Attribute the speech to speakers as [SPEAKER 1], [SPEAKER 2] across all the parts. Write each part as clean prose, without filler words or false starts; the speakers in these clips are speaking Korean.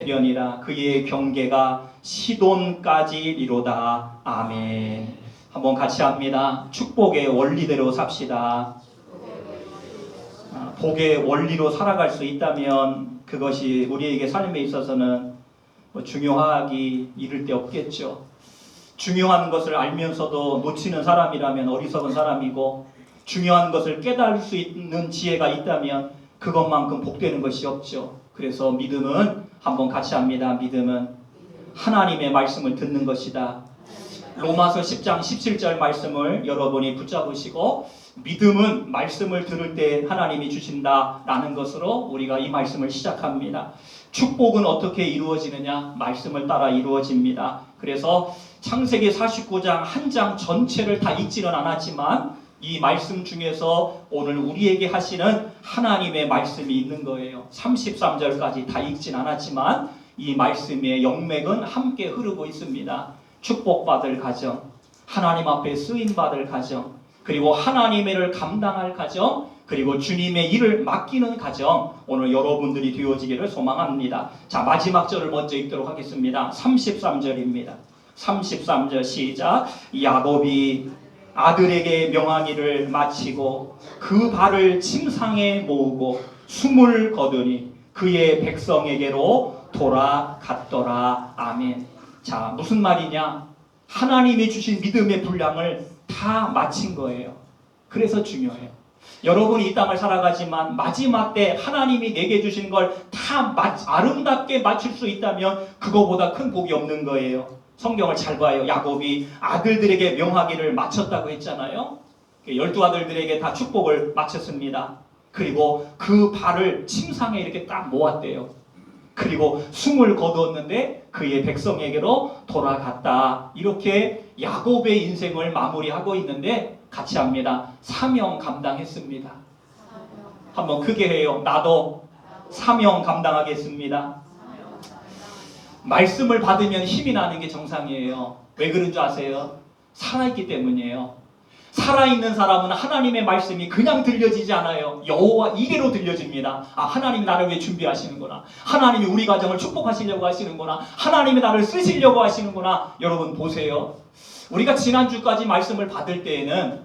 [SPEAKER 1] 해변이라 그의 경계가 시돈까지리로다. 아멘. 한번 같이 합니다. 축복의 원리대로 삽시다. 복의 원리로 살아갈 수 있다면 그것이 우리에게 삶에 있어서는 중요하기 이를 데 없겠죠. 중요한 것을 알면서도 놓치는 사람이라면 어리석은 사람이고, 중요한 것을 깨달을 수 있는 지혜가 있다면 그것만큼 복되는 것이 없죠. 그래서 믿음은, 한번 같이 합니다. 믿음은 하나님의 말씀을 듣는 것이다. 로마서 10장 17절 말씀을 여러분이 붙잡으시고, 믿음은 말씀을 들을 때 하나님이 주신다라는 것으로 우리가 이 말씀을 시작합니다. 축복은 어떻게 이루어지느냐? 말씀을 따라 이루어집니다. 그래서 창세기 49장 한 장 전체를 다 읽지는 않았지만 이 말씀 중에서 오늘 우리에게 하시는 하나님의 말씀이 있는 거예요. 33절까지 다 읽진 않았지만 이 말씀의 영맥은 함께 흐르고 있습니다. 축복받을 가정, 하나님 앞에 쓰임받을 가정, 그리고 하나님의 일을 감당할 가정, 그리고 주님의 일을 맡기는 가정, 오늘 여러분들이 되어지기를 소망합니다. 자, 마지막 절을 먼저 읽도록 하겠습니다. 33절입니다. 33절 시작. 야곱이 아들에게 명하기를 마치고 그 발을 침상에 모으고 숨을 거두니 그의 백성에게로 돌아갔더라. 아멘. 자, 무슨 말이냐? 하나님이 주신 믿음의 분량을 다 마친 거예요. 그래서 중요해요. 여러분이 이 땅을 살아가지만 마지막 때 하나님이 내게 주신 걸 다 아름답게 마칠 수 있다면 그거보다 큰 복이 없는 거예요. 성경을 잘 봐요. 야곱이 아들들에게 명하기를 마쳤다고 했잖아요. 12아들들에게 다 축복을 마쳤습니다. 그리고 그 발을 침상에 이렇게 딱 모았대요. 그리고 숨을 거두었는데 그의 백성에게로 돌아갔다. 이렇게 야곱의 인생을 마무리하고 있는데 같이 합니다. 사명 감당했습니다. 한번 크게 해요. 나도 사명 감당하겠습니다. 말씀을 받으면 힘이 나는 게 정상이에요. 왜 그런 줄 아세요? 살아있기 때문이에요. 살아있는 사람은 하나님의 말씀이 그냥 들려지지 않아요. 여호와 이래로 들려집니다. 아, 하나님이 나를 왜 준비하시는구나. 하나님이 우리 가정을 축복하시려고 하시는구나. 하나님이 나를 쓰시려고 하시는구나. 여러분 보세요. 우리가 지난주까지 말씀을 받을 때에는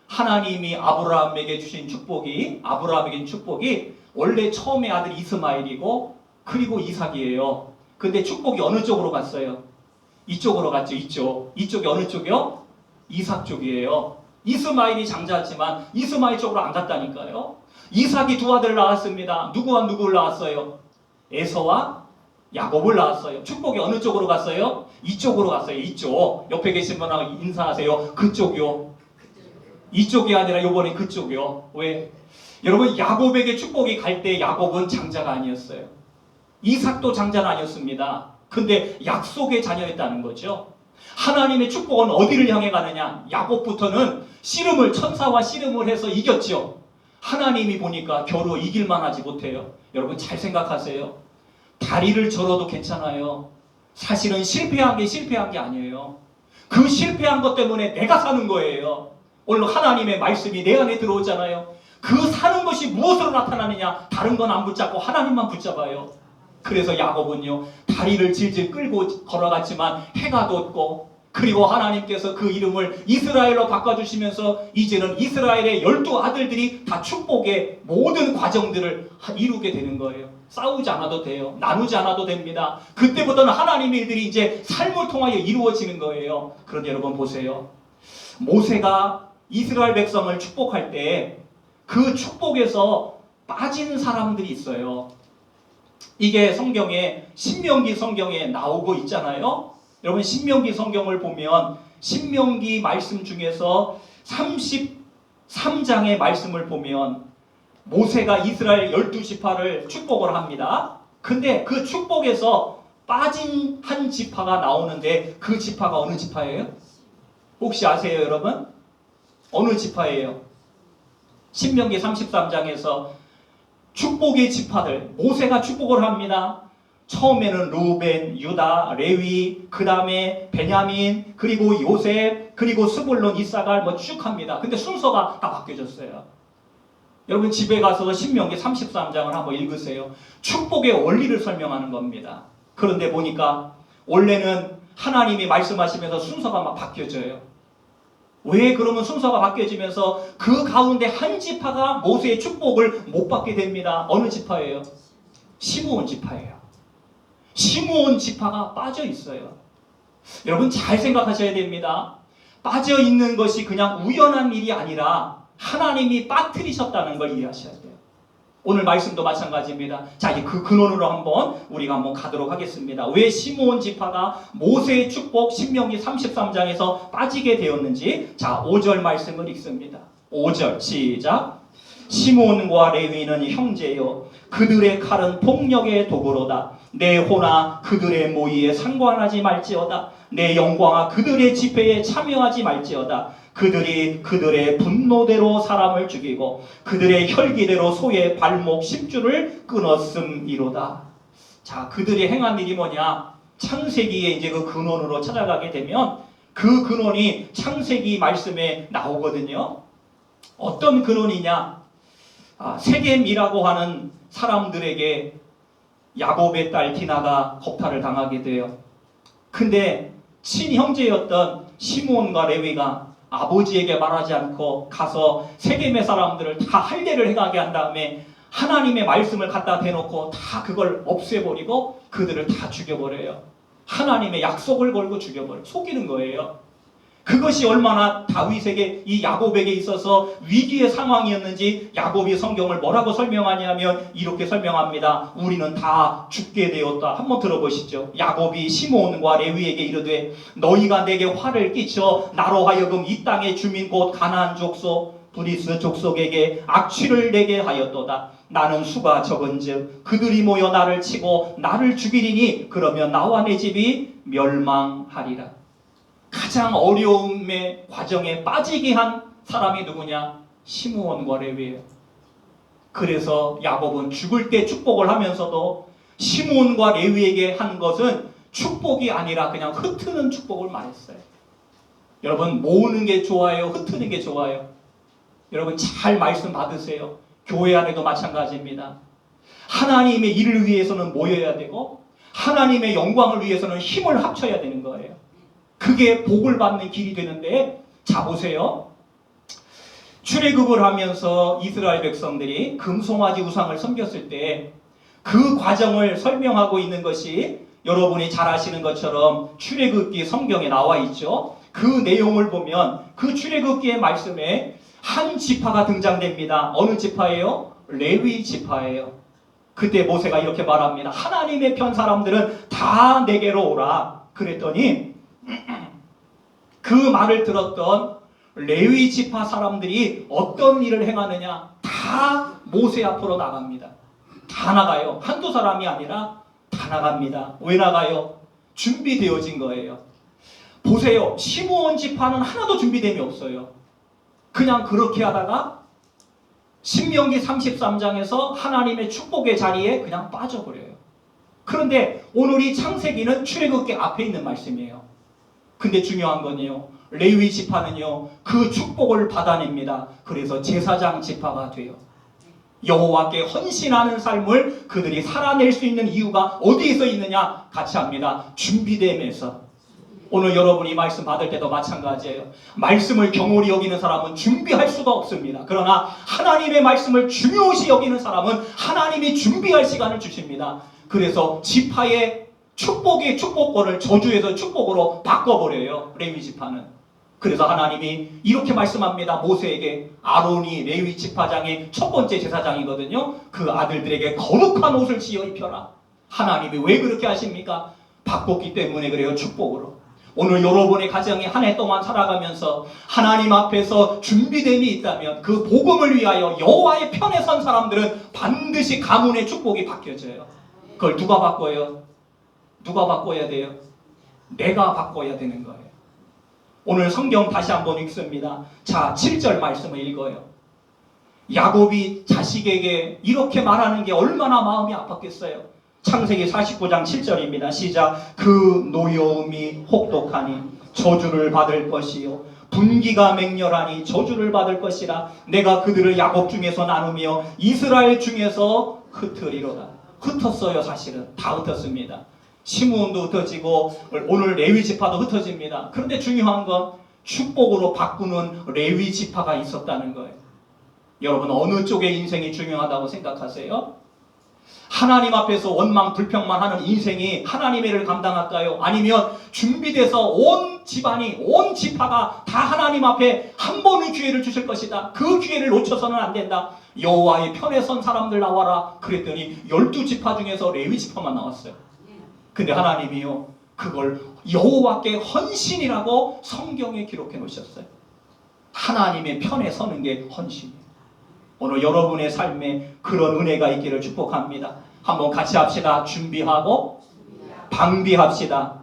[SPEAKER 1] 하나님이 아브라함에게 주신 축복이, 아브라함에게 축복이 원래 처음에 아들 이스마엘이고 그리고 이삭이에요. 근데 축복이 어느 쪽으로 갔어요? 이쪽으로 갔죠. 이쪽이 어느 쪽이요? 이삭 쪽이에요. 이스마엘이 장자지만 이스마엘 쪽으로 안 갔다니까요. 이삭이 두 아들을 낳았습니다. 누구와 누구를 낳았어요? 에서와 야곱을 낳았어요. 축복이 어느 쪽으로 갔어요? 이쪽으로 갔어요. 이쪽. 옆에 계신 분하고 인사하세요. 그쪽이요. 이쪽이 아니라 요번에 그쪽이요. 왜? 여러분, 야곱에게 축복이 갈 때 야곱은 장자가 아니었어요. 이삭도 장자는 아니었습니다. 근데 약속의 자녀였다는 거죠. 하나님의 축복은 어디를 향해 가느냐? 야곱부터는 천사와 씨름을 해서 이겼죠. 하나님이 보니까 겨루 이길만 하지 못해요. 여러분 잘 생각하세요. 다리를 절어도 괜찮아요. 사실은 실패한 게 아니에요. 그 실패한 것 때문에 내가 사는 거예요. 오늘 하나님의 말씀이 내 안에 들어오잖아요. 그 사는 것이 무엇으로 나타나느냐? 다른 건 안 붙잡고 하나님만 붙잡아요. 그래서 야곱은요, 다리를 질질 끌고 걸어갔지만 해가 돋고, 그리고 하나님께서 그 이름을 이스라엘로 바꿔주시면서 이제는 이스라엘의 12아들들이 다 축복의 모든 과정들을 이루게 되는 거예요. 싸우지 않아도 돼요. 나누지 않아도 됩니다. 그때부터는 하나님의 일들이 이제 삶을 통하여 이루어지는 거예요. 그런데 여러분 보세요. 모세가 이스라엘 백성을 축복할 때 그 축복에서 빠진 사람들이 있어요. 이게 성경에, 신명기 성경에 나오고 있잖아요. 여러분 신명기 성경을 보면 신명기 말씀 중에서 33장의 말씀을 보면 모세가 이스라엘 12지파를 축복을 합니다. 근데 그 축복에서 빠진 한 지파가 나오는데 그 지파가 어느 지파예요? 혹시 아세요, 여러분? 어느 지파예요? 신명기 33장에서 축복의 지파들, 모세가 축복을 합니다. 처음에는 루벤, 유다, 레위, 그 다음에 베냐민, 그리고 요셉, 그리고 스불론, 이사갈 쭉 합니다. 근데 순서가 다 바뀌어졌어요. 여러분 집에 가서 신명기 33장을 한번 읽으세요. 축복의 원리를 설명하는 겁니다. 그런데 보니까 원래는 하나님이 말씀하시면서 순서가 막 바뀌어져요. 왜 그러면 순서가 바뀌어지면서 그 가운데 한 지파가 모세의 축복을 못 받게 됩니다. 어느 지파예요? 시므온 지파예요. 시므온 지파가 빠져 있어요. 여러분 잘 생각하셔야 됩니다. 빠져 있는 것이 그냥 우연한 일이 아니라 하나님이 빠뜨리셨다는 걸 이해하셔야 돼요. 오늘 말씀도 마찬가지입니다. 자, 이제 그 근원으로 우리가 한번 가도록 하겠습니다. 왜 시므온 지파가 모세의 축복 신명기 33장에서 빠지게 되었는지, 자, 5절 말씀을 읽습니다. 5절 시작. 시므온과 레위는 형제요, 그들의 칼은 폭력의 도구로다. 내 호나 그들의 모의에 상관하지 말지어다. 내 영광아 그들의 집회에 참여하지 말지어다. 그들이 그들의 분노대로 사람을 죽이고 그들의 혈기대로 소의 발목 10줄을 끊었음이로다. 자, 그들이 행한 일이 뭐냐? 창세기에 이제 그 근원으로 찾아가게 되면 그 근원이 창세기 말씀에 나오거든요. 어떤 근원이냐? 세겜이라고 하는 사람들에게 야곱의 딸 디나가 겁탈을 당하게 돼요. 근데 친형제였던 시므온과 레위가 아버지에게 말하지 않고 가서 세겜의 사람들을 다 할례를 행하게 한 다음에 하나님의 말씀을 갖다 대놓고 다 그걸 없애버리고 그들을 다 죽여버려요. 하나님의 약속을 걸고 죽여버려요. 속이는 거예요. 그것이 얼마나 다윗에게, 이 야곱에게 있어서 위기의 상황이었는지 야곱이 성경을 뭐라고 설명하냐면 이렇게 설명합니다. 우리는 다 죽게 되었다. 한번 들어보시죠. 야곱이 시므온과 레위에게 이르되 너희가 내게 화를 끼쳐 나로 하여금 이 땅의 주민 곧 가나안 족속 브리스 족속에게 악취를 내게 하였도다. 나는 수가 적은즉 그들이 모여 나를 치고 나를 죽이리니 그러면 나와 내 집이 멸망하리라. 가장 어려움의 과정에 빠지게 한 사람이 누구냐? 시므온과 레위예요. 그래서 야곱은 죽을 때 축복을 하면서도 시므온과 레위에게 한 것은 축복이 아니라 그냥 흩트는 축복을 말했어요. 여러분, 모으는 게 좋아요? 흩트는 게 좋아요? 여러분 잘 말씀 받으세요. 교회 안에도 마찬가지입니다. 하나님의 일을 위해서는 모여야 되고 하나님의 영광을 위해서는 힘을 합쳐야 되는 거예요. 그게 복을 받는 길이 되는데, 자 보세요. 출애굽을 하면서 이스라엘 백성들이 금송아지 우상을 섬겼을 때 그 과정을 설명하고 있는 것이 여러분이 잘 아시는 것처럼 출애굽기 성경에 나와 있죠. 그 내용을 보면 그 출애굽기의 말씀에 한 지파가 등장됩니다. 어느 지파예요? 레위 지파예요. 그때 모세가 이렇게 말합니다. 하나님의 편 사람들은 다 내게로 오라. 그랬더니 그 말을 들었던 레위 지파 사람들이 어떤 일을 행하느냐? 다 모세 앞으로 나갑니다. 다 나가요. 한두 사람이 아니라 다 나갑니다. 왜 나가요? 준비되어진 거예요. 보세요. 시므온 지파는 하나도 준비됨이 없어요. 그냥 그렇게 하다가 신명기 33장에서 하나님의 축복의 자리에 그냥 빠져버려요. 그런데 오늘 이 창세기는 출애굽기 앞에 있는 말씀이에요. 근데 중요한 건요, 레위 지파는요 그 축복을 받아냅니다. 그래서 제사장 지파가 돼요. 여호와께 헌신하는 삶을 그들이 살아낼 수 있는 이유가 어디에서 있느냐? 같이 합니다. 준비됨에서. 오늘 여러분이 말씀 받을 때도 마찬가지예요. 말씀을 경홀히 여기는 사람은 준비할 수가 없습니다. 그러나 하나님의 말씀을 중요시 여기는 사람은 하나님이 준비할 시간을 주십니다. 그래서 지파의 축복의 축복권을 저주에서 축복으로 바꿔버려요. 레위 지파는. 그래서 하나님이 이렇게 말씀합니다. 모세에게. 아론이 레위 지파장의 첫 번째 제사장이거든요. 그 아들들에게 거룩한 옷을 지어 입혀라. 하나님이 왜 그렇게 하십니까? 바꿨기 때문에 그래요. 축복으로. 오늘 여러분의 가정이 한 해 동안 살아가면서 하나님 앞에서 준비됨이 있다면 그 복음을 위하여 여호와의 편에 선 사람들은 반드시 가문의 축복이 바뀌어져요. 그걸 누가 바꿔요? 누가 바꿔야 돼요? 내가 바꿔야 되는 거예요. 오늘 성경 다시 한번 읽습니다. 자, 7절 말씀을 읽어요. 야곱이 자식에게 이렇게 말하는 게 얼마나 마음이 아팠겠어요. 창세기 49장 7절입니다. 시작. 그 노여움이 혹독하니 저주를 받을 것이요 분기가 맹렬하니 저주를 받을 것이라. 내가 그들을 야곱 중에서 나누며 이스라엘 중에서 흩으리로다. 흩었어요. 사실은 다 흩었습니다. 시므온도 흩어지고 오늘 레위 지파도 흩어집니다. 그런데 중요한 건 축복으로 바꾸는 레위 지파가 있었다는 거예요. 여러분 어느 쪽의 인생이 중요하다고 생각하세요? 하나님 앞에서 원망 불평만 하는 인생이 하나님의 일을 감당할까요? 아니면 준비돼서 온 집안이 온 지파가 다 하나님 앞에 한 번의 기회를 주실 것이다. 그 기회를 놓쳐서는 안 된다. 여호와의 편에 선 사람들 나와라. 그랬더니 12지파 중에서 레위 지파만 나왔어요. 근데 하나님이요 그걸 여호와께 헌신이라고 성경에 기록해 놓으셨어요. 하나님의 편에 서는 게 헌신이에요. 오늘 여러분의 삶에 그런 은혜가 있기를 축복합니다. 한번 같이 합시다. 준비하고 방비합시다.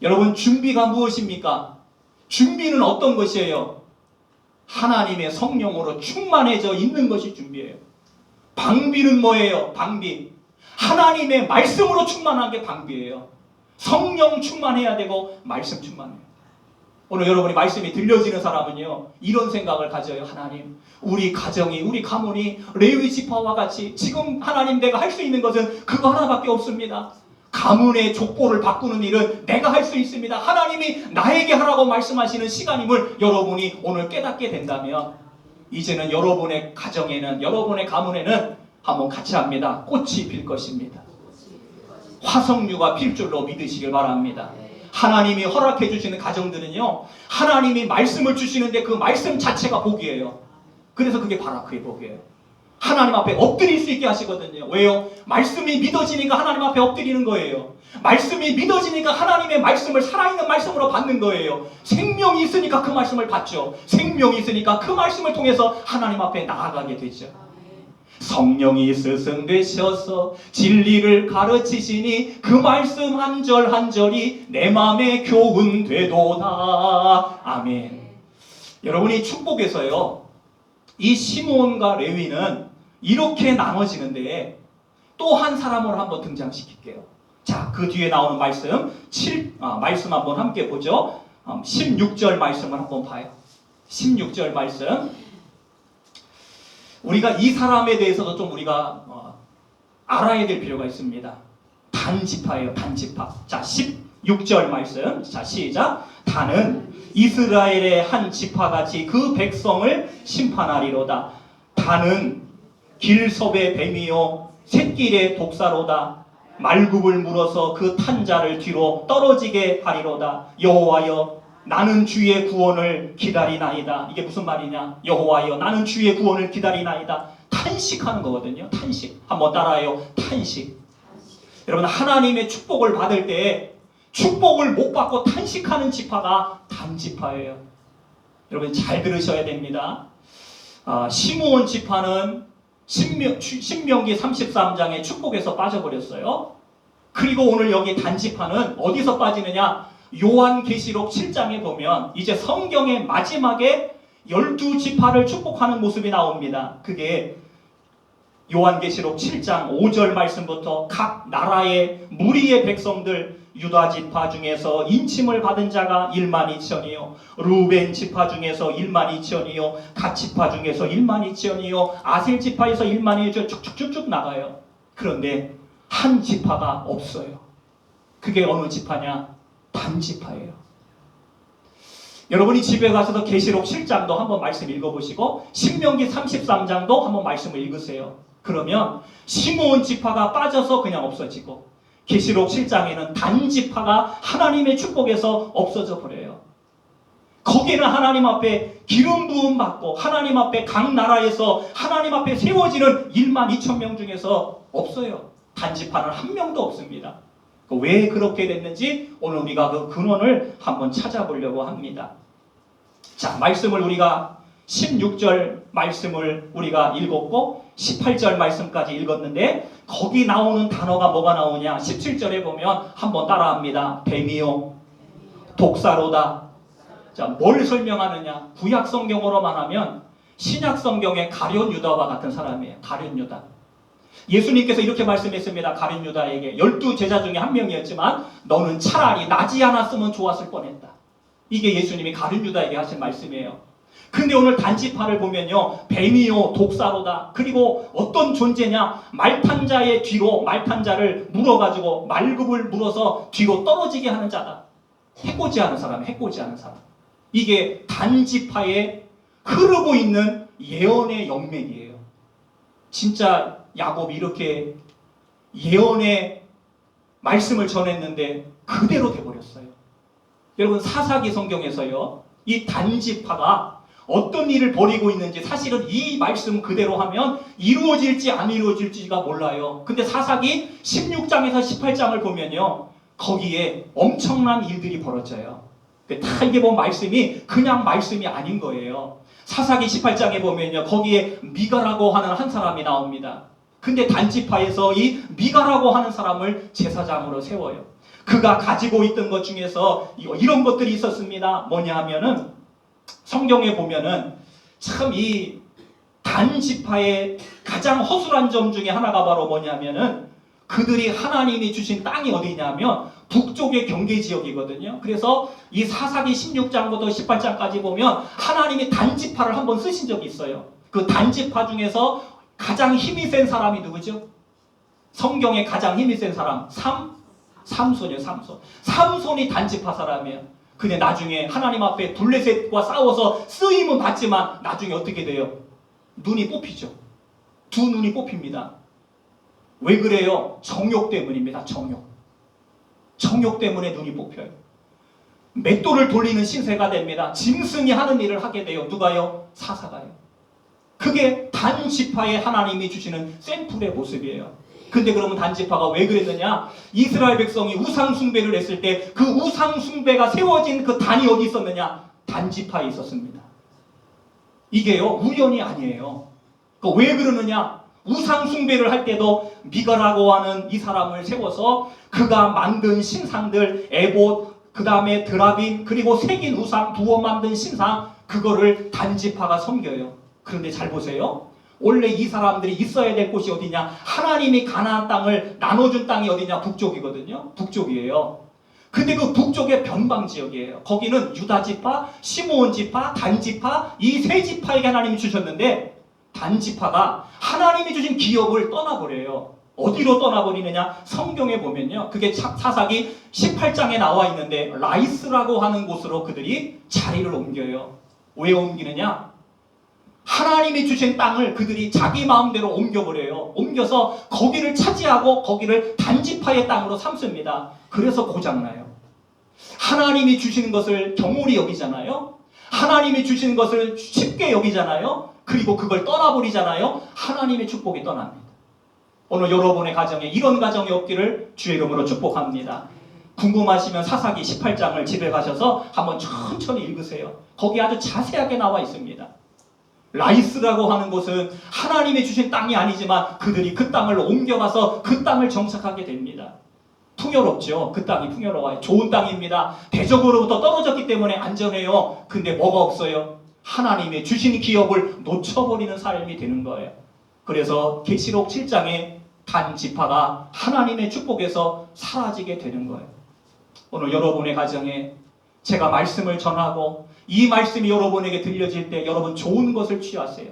[SPEAKER 1] 여러분 준비가 무엇입니까? 준비는 어떤 것이에요? 하나님의 성령으로 충만해져 있는 것이 준비예요. 방비는 뭐예요? 방비. 하나님의 말씀으로 충만한 게 방비예요. 성령 충만해야 되고 말씀 충만해요. 오늘 여러분이 말씀이 들려지는 사람은요 이런 생각을 가져요. 하나님 우리 가정이 우리 가문이 레위 지파와 같이 지금 하나님 내가 할 수 있는 것은 그거 하나밖에 없습니다. 가문의 족보를 바꾸는 일은 내가 할 수 있습니다. 하나님이 나에게 하라고 말씀하시는 시간임을 여러분이 오늘 깨닫게 된다면 이제는 여러분의 가정에는 여러분의 가문에는 한번 같이 합니다. 꽃이 필 것입니다. 화석류가 필 줄로 믿으시길 바랍니다. 하나님이 허락해 주시는 가정들은요 하나님이 말씀을 주시는데 그 말씀 자체가 복이에요. 그래서 그게 바라크의 복이에요. 하나님 앞에 엎드릴 수 있게 하시거든요. 왜요? 말씀이 믿어지니까 하나님 앞에 엎드리는 거예요. 말씀이 믿어지니까 하나님의 말씀을 살아있는 말씀으로 받는 거예요. 생명이 있으니까 그 말씀을 받죠. 생명이 있으니까 그 말씀을 통해서 하나님 앞에 나아가게 되죠. 성령이 스승되셔서 진리를 가르치시니 그 말씀 한 절 한 절이 내 마음에 교훈되도다. 아멘. 여러분이 축복에서요 이 시므온과 레위는 이렇게 나눠지는데 또 한 사람을 한번 등장시킬게요. 자, 그 뒤에 나오는 말씀 말씀 한번 함께 보죠. 16절 말씀을 한번 봐요. 16절 말씀. 우리가 이 사람에 대해서도 좀 우리가 알아야 될 필요가 있습니다. 단지파예요. 단지파. 자 16절 말씀. 자 시작. 단은 이스라엘의 한 지파같이 그 백성을 심판하리로다. 단은 길섭의 뱀이요 샛길의 독사로다. 말굽을 물어서 그 탄자를 뒤로 떨어지게 하리로다. 여호와여 나는 주의 구원을 기다리나이다. 이게 무슨 말이냐? 여호와여 나는 주의 구원을 기다리나이다. 탄식하는 거거든요. 탄식. 한번 따라해요. 탄식. 여러분 하나님의 축복을 받을 때 축복을 못 받고 탄식하는 지파가 단지파예요. 여러분 잘 들으셔야 됩니다. 시므온 지파는 신명기 33장의 축복에서 빠져버렸어요. 그리고 오늘 여기 단지파는 어디서 빠지느냐? 요한계시록 7장에 보면 이제 성경의 마지막에 12지파를 축복하는 모습이 나옵니다. 그게 요한계시록 7장 5절 말씀부터 각 나라의 무리의 백성들 유다 지파 중에서 인침을 받은 자가 1만 2천이요 루벤 지파 중에서 1만 2천이요 갓 지파 중에서 1만 2천이요 아셀 지파에서 1만 2천 쭉쭉쭉 나가요. 그런데 한 지파가 없어요. 그게 어느 지파냐? 단지파예요. 여러분이 집에 가셔서 계시록 7장도 한번 말씀 읽어보시고 신명기 33장도 한번 말씀을 읽으세요. 그러면 시므온 지파가 빠져서 그냥 없어지고 계시록 7장에는 단지파가 하나님의 축복에서 없어져 버려요. 거기는 하나님 앞에 기름 부음 받고 하나님 앞에 각 나라에서 하나님 앞에 세워지는 1만 2천 명 중에서 없어요. 단지파는 한 명도 없습니다. 왜 그렇게 됐는지 오늘 우리가 그 근원을 한번 찾아보려고 합니다. 자, 말씀을 우리가 16절 말씀을 우리가 읽었고 18절 말씀까지 읽었는데 거기 나오는 단어가 뭐가 나오냐? 17절에 보면 한번 따라합니다. 뱀이요 독사로다. 자, 뭘 설명하느냐? 구약 성경으로만 하면 신약 성경의 가룟 유다와 같은 사람이에요. 가룟 유다. 예수님께서 이렇게 말씀했습니다. 가룟 유다에게 12제자 중에 한 명이었지만 너는 차라리 나지 않았으면 좋았을 뻔했다. 이게 예수님이 가룟 유다에게 하신 말씀이에요. 근데 오늘 단지파를 보면요, 뱀이요 독사로다. 그리고 어떤 존재냐, 말탄자의 뒤로 말탄자를 물어가지고 말급을 물어서 뒤로 떨어지게 하는 자다. 해코지하는 사람, 해코지하는 사람. 이게 단지파에 흐르고 있는 예언의 영맥이에요. 진짜 야곱이 이렇게 예언의 말씀을 전했는데 그대로 돼버렸어요. 여러분, 사사기 성경에서요, 이 단지파가 어떤 일을 벌이고 있는지 사실은 이 말씀 그대로 하면 이루어질지 안 이루어질지가 몰라요. 근데 사사기 16장에서 18장을 보면요, 거기에 엄청난 일들이 벌어져요. 다 이게 뭐 말씀이 그냥 말씀이 아닌 거예요. 사사기 18장에 보면요, 거기에 미가라고 하는 한 사람이 나옵니다. 근데 단지파에서 이 미가라고 하는 사람을 제사장으로 세워요. 그가 가지고 있던 것 중에서 이런 것들이 있었습니다. 뭐냐 하면은 성경에 보면은 참 이 단지파의 가장 허술한 점 중에 하나가 바로 뭐냐면은 그들이 하나님이 주신 땅이 어디냐면 북쪽의 경계 지역이거든요. 그래서 이 사사기 16장부터 18장까지 보면 하나님이 단지파를 한번 쓰신 적이 있어요. 그 단지파 중에서 가장 힘이 센 사람이 누구죠? 성경에 가장 힘이 센 사람 삼손이에요. 삼손이 단지파 사람이에요. 근데 나중에 하나님 앞에 블레셋과 싸워서 쓰임은 받지만 나중에 어떻게 돼요? 눈이 뽑히죠. 두 눈이 뽑힙니다. 왜 그래요? 정욕 때문입니다. 정욕 때문에 눈이 뽑혀요. 맷돌을 돌리는 신세가 됩니다. 짐승이 하는 일을 하게 돼요. 누가요? 사사가요. 그게 단지파에 하나님이 주시는 샘플의 모습이에요. 근데 그러면 단지파가 왜 그랬느냐? 이스라엘 백성이 우상 숭배를 했을 때 그 우상 숭배가 세워진 그 단이 어디 있었느냐? 단지파에 있었습니다. 이게요, 우연이 아니에요. 왜 그러느냐? 우상 숭배를 할 때도 미가라고 하는 이 사람을 세워서 그가 만든 신상들, 에봇, 그 다음에 드라빔, 그리고 새긴 우상, 부어 만든 신상, 그거를 단지파가 섬겨요. 그런데 잘 보세요. 원래 이 사람들이 있어야 될 곳이 어디냐? 하나님이 가나안 땅을 나눠준 땅이 어디냐? 북쪽이거든요. 북쪽이에요. 근데 그 북쪽의 변방 지역이에요. 거기는 유다 지파, 시므온 지파, 단 지파, 이 세 지파에게 하나님이 주셨는데 단지파가 하나님이 주신 기업을 떠나버려요. 어디로 떠나버리느냐? 성경에 보면요, 그게 사사기 18장에 나와 있는데 라이스라고 하는 곳으로 그들이 자리를 옮겨요. 왜 옮기느냐? 하나님이 주신 땅을 그들이 자기 마음대로 옮겨버려요. 옮겨서 거기를 차지하고 거기를 단지파의 땅으로 삼습니다. 그래서 고장나요. 하나님이 주시는 것을 경홀히 여기잖아요. 하나님이 주시는 것을 쉽게 여기잖아요. 그리고 그걸 떠나버리잖아요. 하나님의 축복이 떠납니다. 오늘 여러분의 가정에 이런 가정이 없기를 주의 이름으로 축복합니다. 궁금하시면 사사기 18장을 집에 가셔서 한번 천천히 읽으세요. 거기 아주 자세하게 나와 있습니다. 라이스라고 하는 곳은 하나님이 주신 땅이 아니지만 그들이 그 땅을 옮겨가서 그 땅을 정착하게 됩니다. 풍요롭죠. 그 땅이 풍요로워요. 좋은 땅입니다. 대적으로부터 떨어졌기 때문에 안전해요. 근데 뭐가 없어요? 하나님이 주신 기업을 놓쳐버리는 삶이 되는 거예요. 그래서 계시록 7장에 단지파가 하나님의 축복에서 사라지게 되는 거예요. 오늘 여러분의 가정에 제가 말씀을 전하고 이 말씀이 여러분에게 들려질 때 여러분 좋은 것을 취하세요.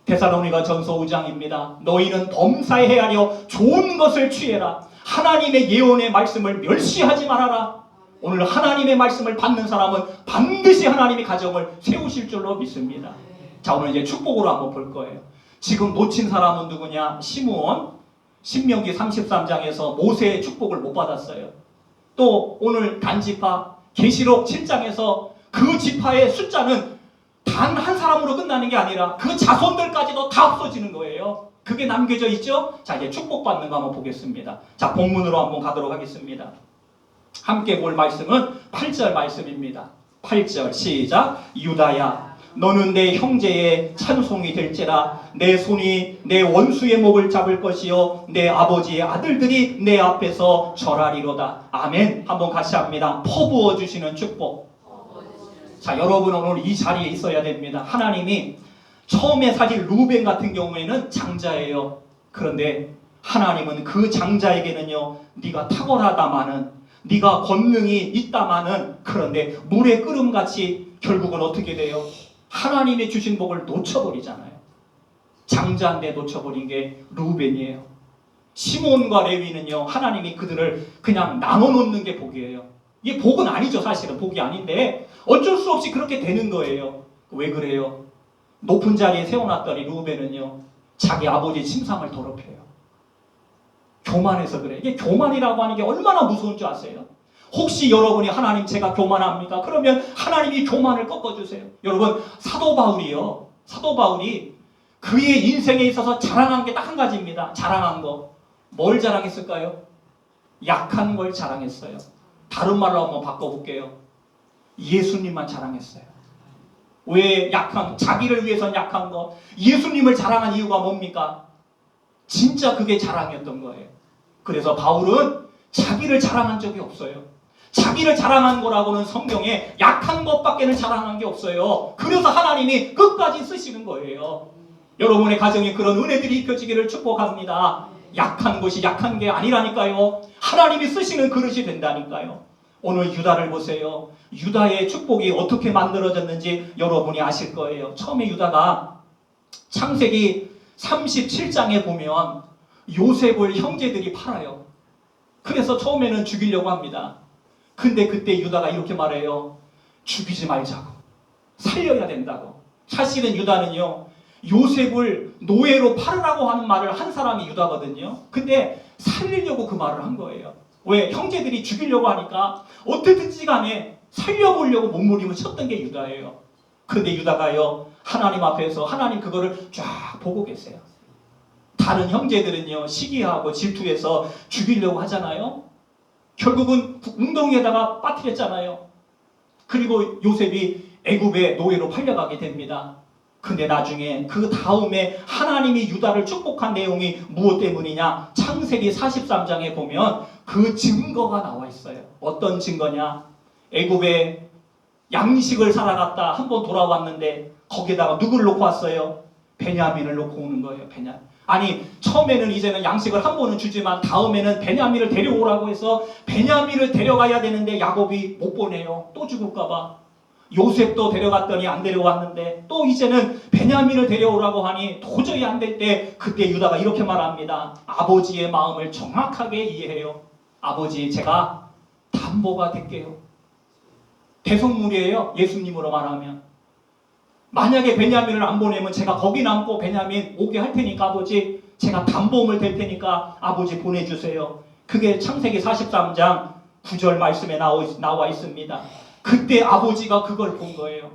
[SPEAKER 1] 데살로니가 전서 5장입니다. 너희는 범사에 헤아려 좋은 것을 취해라. 하나님의 예언의 말씀을 멸시하지 말아라. 오늘 하나님의 말씀을 받는 사람은 반드시 하나님이 가정을 세우실 줄로 믿습니다. 자, 오늘 이제 축복으로 한번 볼 거예요. 지금 놓친 사람은 누구냐? 시므온. 신명기 33장에서 모세의 축복을 못 받았어요. 또 오늘 단지파 계시록 7장에서 그 지파의 숫자는 단 한 사람으로 끝나는 게 아니라 그 자손들까지도 다 없어지는 거예요. 그게 남겨져 있죠? 자, 이제 축복받는 거 한번 보겠습니다. 자, 본문으로 한번 가도록 하겠습니다. 함께 볼 말씀은 8절 말씀입니다. 8절 시작. 유다야, 너는 내 형제의 찬송이 될지라. 내 손이 내 원수의 목을 잡을 것이요 내 아버지의 아들들이 내 앞에서 절하리로다. 아멘. 한번 같이 합니다. 퍼부어 주시는 축복. 자, 여러분 오늘 이 자리에 있어야 됩니다. 하나님이 처음에 사실 루벤 같은 경우에는 장자예요. 그런데 하나님은 그 장자에게는요, 네가 탁월하다마는, 네가 권능이 있다마는, 그런데 물의 끓음같이 결국은 어떻게 돼요? 하나님의 주신 복을 놓쳐버리잖아요. 장자인데 놓쳐버린 게 루벤이에요. 시몬과 레위는요, 하나님이 그들을 그냥 나눠놓는 게 복이에요. 이게 복은 아니죠. 사실은 복이 아닌데 어쩔 수 없이 그렇게 되는 거예요. 왜 그래요? 높은 자리에 세워놨더니 루벤은요, 자기 아버지 침상을 더럽혀요. 교만해서 그래. 이게 교만이라고 하는 게 얼마나 무서운 줄 아세요? 혹시 여러분이 하나님 제가 교만합니까? 그러면 하나님이 교만을 꺾어주세요. 여러분, 사도 바울이 그의 인생에 있어서 자랑한 게 딱 한 가지입니다. 자랑한 거. 뭘 자랑했을까요? 약한 걸 자랑했어요. 다른 말로 한번 바꿔볼게요. 예수님만 자랑했어요. 왜 자기를 위해선 약한 거, 예수님을 자랑한 이유가 뭡니까? 진짜 그게 자랑이었던 거예요. 그래서 바울은 자기를 자랑한 적이 없어요. 자기를 자랑한 거라고는 성경에 약한 것밖에는 자랑한 게 없어요. 그래서 하나님이 끝까지 쓰시는 거예요. 여러분의 가정에 그런 은혜들이 입혀지기를 축복합니다. 약한 것이 약한 게 아니라니까요. 하나님이 쓰시는 그릇이 된다니까요. 오늘 유다를 보세요. 유다의 축복이 어떻게 만들어졌는지 여러분이 아실 거예요. 처음에 유다가 창세기 37장에 보면 요셉을 형제들이 팔아요. 그래서 처음에는 죽이려고 합니다. 근데 그때 유다가 이렇게 말해요. 죽이지 말자고. 살려야 된다고. 사실은 유다는요, 요셉을 노예로 팔으라고 하는 말을 한 사람이 유다거든요. 근데 살리려고 그 말을 한 거예요. 왜? 형제들이 죽이려고 하니까 어떻든지 간에 살려보려고 몸부림을 쳤던 게 유다예요. 근데 유다가요, 하나님 앞에서 하나님 그거를 쫙 보고 계세요. 다른 형제들은요, 시기하고 질투해서 죽이려고 하잖아요. 결국은 웅덩이에다가 빠뜨렸잖아요. 그리고 요셉이 애굽의 노예로 팔려가게 됩니다. 근데 나중에 그 다음에 하나님이 유다를 축복한 내용이 무엇 때문이냐? 창세기 43장에 보면 그 증거가 나와 있어요. 어떤 증거냐? 애굽에 양식을 사러 갔다 한번 돌아왔는데 거기에다가 누구를 놓고 왔어요? 베냐민을 놓고 오는 거예요. 베냐민. 아니, 처음에는 이제는 양식을 한 번은 주지만 다음에는 베냐민을 데려오라고 해서 베냐민을 데려가야 되는데 야곱이 못 보내요. 또 죽을까 봐. 요셉도 데려갔더니 안 데려왔는데 또 이제는 베냐민을 데려오라고 하니 도저히 안 될 때 그때 유다가 이렇게 말합니다. 아버지의 마음을 정확하게 이해해요. 아버지, 제가 담보가 될게요. 대성물이에요. 예수님으로 말하면. 만약에 베냐민을 안 보내면 제가 거기 남고 베냐민 오게 할 테니까 아버지, 제가 담보물 될 테니까 아버지 보내주세요. 그게 창세기 43장 9절 말씀에 나와 있습니다. 그때 아버지가 그걸 본 거예요.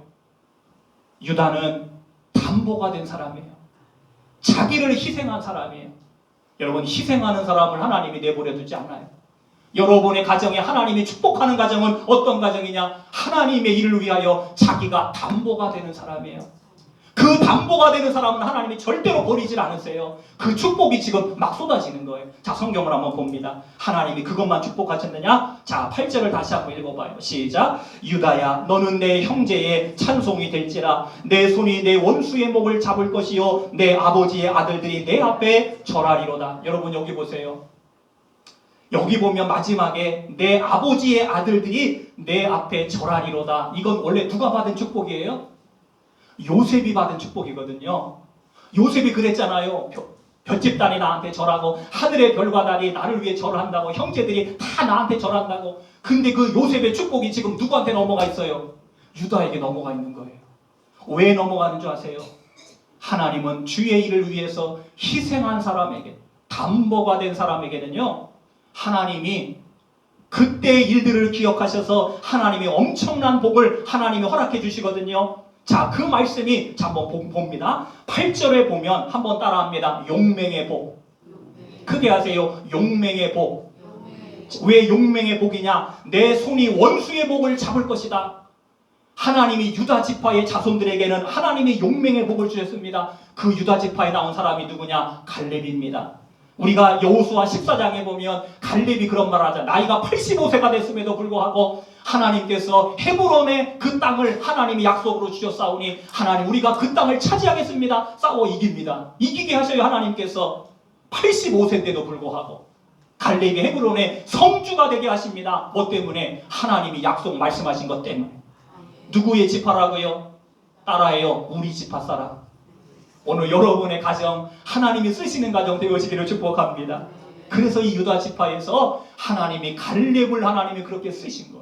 [SPEAKER 1] 유다는 담보가 된 사람이에요. 자기를 희생한 사람이에요. 여러분, 희생하는 사람을 하나님이 내버려 두지 않아요. 여러분의 가정에 하나님이 축복하는 가정은 어떤 가정이냐? 하나님의 일을 위하여 자기가 담보가 되는 사람이에요. 그 담보가 되는 사람은 하나님이 절대로 버리질 않으세요. 그 축복이 지금 막 쏟아지는 거예요. 자, 성경을 한번 봅니다. 하나님이 그것만 축복하셨느냐? 자, 8절을 다시 한번 읽어봐요. 시작. 유다야, 너는 내 형제의 찬송이 될지라. 내 손이 내 원수의 목을 잡을 것이요 내 아버지의 아들들이 내 앞에 절하리로다. 여러분, 여기 보세요. 여기 보면 마지막에 내 아버지의 아들들이 내 앞에 절하리로다. 이건 원래 누가 받은 축복이에요? 요셉이 받은 축복이거든요. 요셉이 그랬잖아요. 별집단이 나한테 절하고 하늘의 별과 달이 나를 위해 절한다고, 형제들이 다 나한테 절한다고. 근데 그 요셉의 축복이 지금 누구한테 넘어가 있어요? 유다에게 넘어가 있는 거예요. 왜 넘어가는 줄 아세요? 하나님은 주의 일을 위해서 희생한 사람에게, 담보가 된 사람에게는요, 하나님이 그때 일들을 기억하셔서 하나님이 엄청난 복을 하나님이 허락해 주시거든요. 자, 그 말씀이 한번 봅니다. 8절에 보면 한번 따라합니다. 용맹의 복. 크게 하세요. 용맹의 복. 왜 용맹의 복이냐? 내 손이 원수의 목을 잡을 것이다. 하나님이 유다 지파의 자손들에게는 하나님이 용맹의 복을 주셨습니다. 그 유다 지파에 나온 사람이 누구냐? 갈렙입니다. 우리가 여호수아 14장에 보면 갈렙이 그런 말을 하잖아요. 나이가 85세가 됐음에도 불구하고 하나님께서 헤브론의 그 땅을 하나님이 약속으로 주셨사오니 하나님, 우리가 그 땅을 차지하겠습니다. 싸워 이깁니다. 이기게 하셔요. 하나님께서 85세인데도 불구하고 갈렙이 헤브론의 성주가 되게 하십니다. 뭐 때문에? 하나님이 약속 말씀하신 것 때문에. 누구의 지파라고요? 따라해요. 우리 집 밭사람. 오늘 여러분의 가정, 하나님이 쓰시는 가정 되어지기를 축복합니다. 그래서 이 유다 지파에서 하나님이 갈렙을 하나님이 그렇게 쓰신 거예요.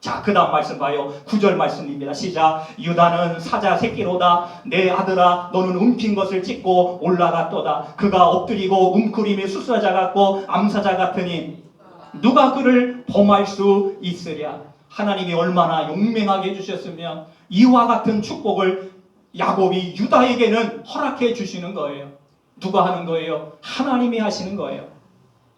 [SPEAKER 1] 자, 그 다음 말씀 봐요. 9절 말씀입니다. 시작. 유다는 사자 새끼로다. 내 아들아, 너는 움킨 것을 찢고 올라갔도다. 그가 엎드리고 웅크림이 수사자 같고 암사자 같으니 누가 그를 범할 수 있으랴. 하나님이 얼마나 용맹하게 해주셨으면 이와 같은 축복을 야곱이 유다에게는 허락해 주시는 거예요. 누가 하는 거예요? 하나님이 하시는 거예요.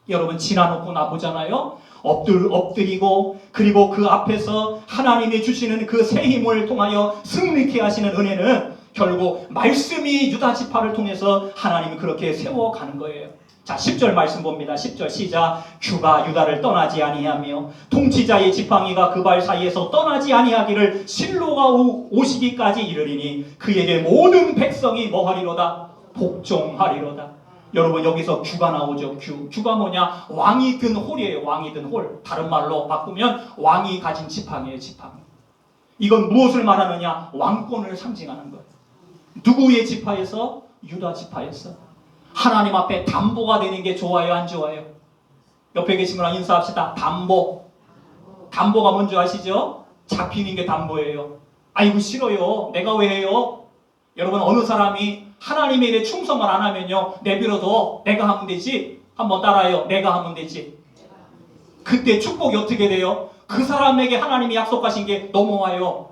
[SPEAKER 1] 여러분, 지나놓고 나보잖아요. 엎드리고 그리고 그 앞에서 하나님이 주시는 그 새 힘을 통하여 승리케 하시는 은혜는 결국 말씀이 유다 지파를 통해서 하나님이 그렇게 세워가는 거예요. 자, 10절 말씀 봅니다. 10절 시작. 주가 유다를 떠나지 아니하며 통치자의 지팡이가 그 발 사이에서 떠나지 아니하기를 실로가 오시기까지 이르리니 그에게 모든 백성이 뭐하리로다? 복종하리로다. 여러분, 여기서 규가 나오죠. 규가 뭐냐? 왕이 든 홀이에요. 왕이 든 홀. 다른 말로 바꾸면 왕이 가진 지팡이에요. 지팡이. 이건 무엇을 말하느냐? 왕권을 상징하는 거예요. 누구의 지파에서? 유다 지파에서. 하나님 앞에 담보가 되는 게 좋아요, 안 좋아요? 옆에 계신 분랑 인사합시다. 담보. 담보가 뭔지 아시죠? 잡히는 게 담보예요. 아이고 싫어요. 내가 왜 해요? 여러분, 어느 사람이 하나님의 일에 충성을 안 하면요, 내버려둬. 내가 하면 되지. 한번 따라해요. 내가 하면 되지. 그때 축복이 어떻게 돼요? 그 사람에게 하나님이 약속하신 게 넘어와요.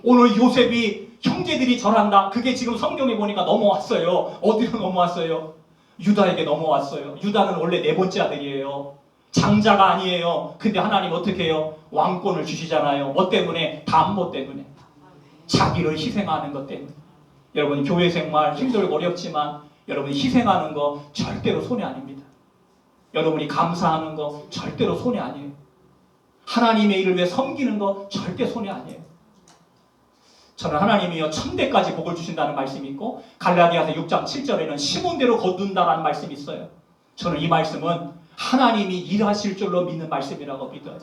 [SPEAKER 1] 오늘 요셉이 형제들이 절한다. 그게 지금 성경에 보니까 넘어왔어요. 어디로 넘어왔어요? 유다에게 넘어왔어요. 유다는 원래 네 번째 아들이에요. 장자가 아니에요. 근데 하나님 어떻게 해요? 왕권을 주시잖아요. 뭐 때문에? 담보 때문에. 자기를 희생하는 것 때문에. 여러분, 교회 생활 힘들고 어렵지만 여러분 희생하는 거 절대로 손해 아닙니다. 여러분이 감사하는 거 절대로 손해 아니에요. 하나님의 일을 위해 섬기는 거 절대 손해 아니에요. 저는 하나님이요 1000대까지 복을 주신다는 말씀이 있고 갈라디아서 6장 7절에는 심은 대로 거둔다라는 말씀이 있어요. 저는 이 말씀은 하나님이 일하실 줄로 믿는 말씀이라고 믿어요.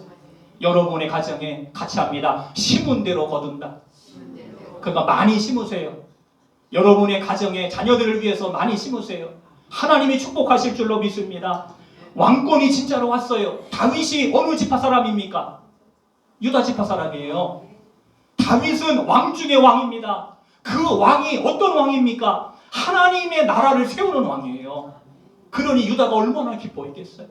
[SPEAKER 1] 여러분의 가정에 같이 합니다. 심은 대로 거둔다. 그러니까 많이 심으세요. 여러분의 가정에 자녀들을 위해서 많이 심으세요. 하나님이 축복하실 줄로 믿습니다. 왕권이 진짜로 왔어요. 다윗이 어느 지파 사람입니까? 유다 지파 사람이에요. 다윗은 왕 중의 왕입니다. 그 왕이 어떤 왕입니까? 하나님의 나라를 세우는 왕이에요. 그러니 유다가 얼마나 기뻐했겠어요.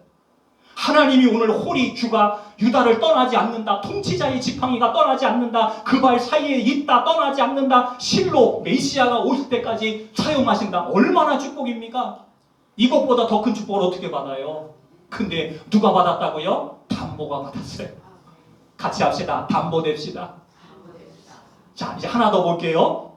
[SPEAKER 1] 하나님이 오늘 홀이 주가 유다를 떠나지 않는다. 통치자의 지팡이가 떠나지 않는다. 그 발 사이에 있다. 떠나지 않는다. 실로 메시아가 오실 때까지 사용하신다. 얼마나 축복입니까? 이것보다 더 큰 축복을 어떻게 받아요? 근데 누가 받았다고요? 담보가 받았어요. 같이 합시다. 담보 됩시다. 자, 이제 하나 더 볼게요.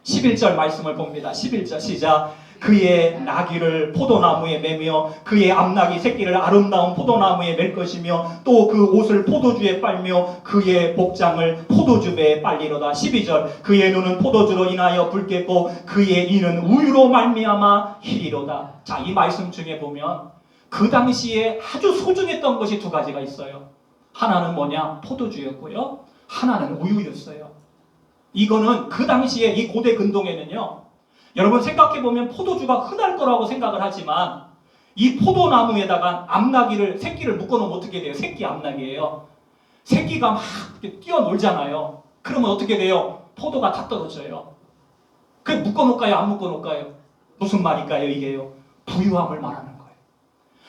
[SPEAKER 1] 11절 말씀을 봅니다. 11절 시작. 그의 나귀를 포도나무에 매며 그의 암나귀 새끼를 아름다운 포도나무에 맬 것이며 또 그 옷을 포도주에 빨며 그의 복장을 포도주배에 빨리로다. 12절 그의 눈은 포도주로 인하여 붉겠고 그의 이는 우유로 말미암아 희리로다. 자, 이 말씀 중에 보면 그 당시에 아주 소중했던 것이 두 가지가 있어요. 하나는 뭐냐? 포도주였고요. 하나는 우유였어요. 이거는 그 당시에 이 고대 근동에는요, 여러분 생각해보면 포도주가 흔할 거라고 생각을 하지만 이 포도나무에다가 암나귀를 새끼를 묶어놓으면 어떻게 돼요? 새끼 암나귀예요. 새끼가 막 뛰어놀잖아요. 그러면 어떻게 돼요? 포도가 다 떨어져요. 그 묶어놓을까요? 안 묶어놓을까요? 무슨 말일까요? 이게요, 부유함을 말하는 거예요.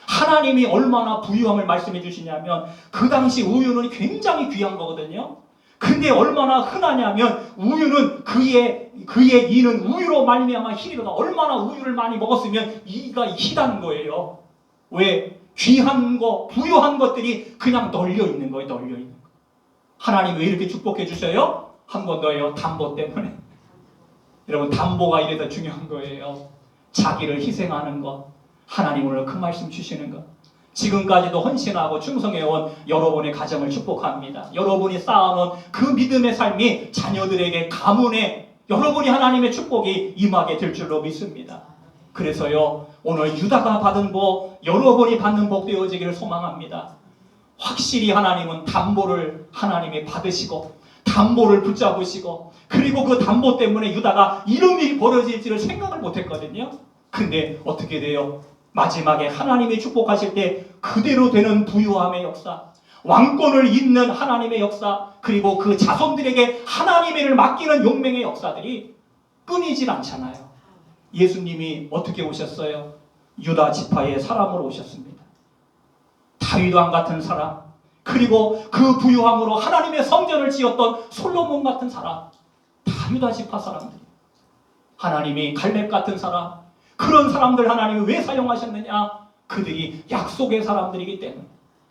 [SPEAKER 1] 하나님이 얼마나 부유함을 말씀해 주시냐면 그 당시 우유는 굉장히 귀한 거거든요. 근데 얼마나 흔하냐면 우유는 그의 이는 우유로 말미암아 희리로다. 얼마나 우유를 많이 먹었으면 이가 희다는 거예요. 왜? 귀한 거, 부유한 것들이 그냥 널려 있는 거예요. 널려 있는 거. 하나님 왜 이렇게 축복해 주셔요? 한 번 더요. 담보 때문에. 여러분, 담보가 이래서 중요한 거예요. 자기를 희생하는 것. 하나님 오늘 큰 말씀 주시는 것. 지금까지도 헌신하고 충성해온 여러분의 가정을 축복합니다. 여러분이 쌓아놓은 그 믿음의 삶이 자녀들에게 가문에 여러분이 하나님의 축복이 임하게 될 줄로 믿습니다. 그래서요, 오늘 유다가 받은 복, 여러분이 받는 복 되어지기를 소망합니다. 확실히 하나님은 담보를 하나님이 받으시고 담보를 붙잡으시고, 그리고 그 담보 때문에 유다가 이런 일이 벌어질지를 생각을 못했거든요. 근데 어떻게 돼요? 마지막에 하나님이 축복하실 때 그대로 되는 부유함의 역사, 왕권을 잇는 하나님의 역사, 그리고 그 자손들에게 하나님의 일을 맡기는 용맹의 역사들이 끊이질 않잖아요. 예수님이 어떻게 오셨어요? 유다 지파의 사람으로 오셨습니다. 다윗 왕 같은 사람, 그리고 그 부유함으로 하나님의 성전을 지었던 솔로몬 같은 사람, 다 유다 지파 사람들. 하나님이 갈렙 같은 사람, 그런 사람들 하나님이 왜 사용하셨느냐? 그들이 약속의 사람들이기 때문에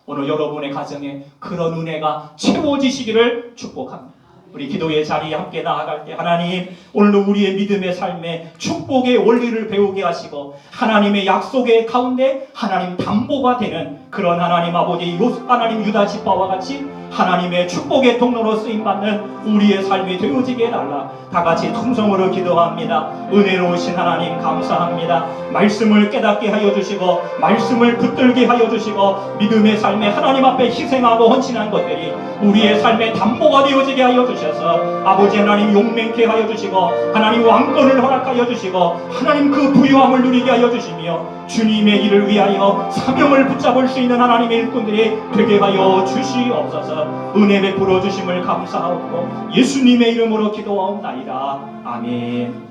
[SPEAKER 1] 오늘 여러분의 가정에 그런 은혜가 채워지시기를 축복합니다. 우리 기도의 자리에 함께 나아갈 때 하나님, 오늘도 우리의 믿음의 삶에 축복의 원리를 배우게 하시고 하나님의 약속의 가운데 하나님 담보가 되는 그런 하나님 아버지 하나님 유다 지파와 같이 하나님의 축복의 통로로 쓰임받는 우리의 삶이 되어지게 해달라. 다같이 통성으로 기도합니다. 은혜로우신 하나님 감사합니다. 말씀을 깨닫게 하여 주시고 말씀을 붙들게 하여 주시고 믿음의 삶에 하나님 앞에 희생하고 헌신한 것들이 우리의 삶의 담보가 되어지게 하여 주셔서 아버지 하나님 용맹케 하여 주시고 하나님 왕권을 허락하여 주시고 하나님 그 부유함을 누리게 하여 주시며 주님의 일을 위하여 사명을 붙잡을 수 있는 하나님의 일꾼들이 되게 하여 주시옵소서. 은혜 베풀어 주심을 감사하고 예수님의 이름으로 기도하옵나이다. 아멘.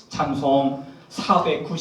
[SPEAKER 1] 찬송 490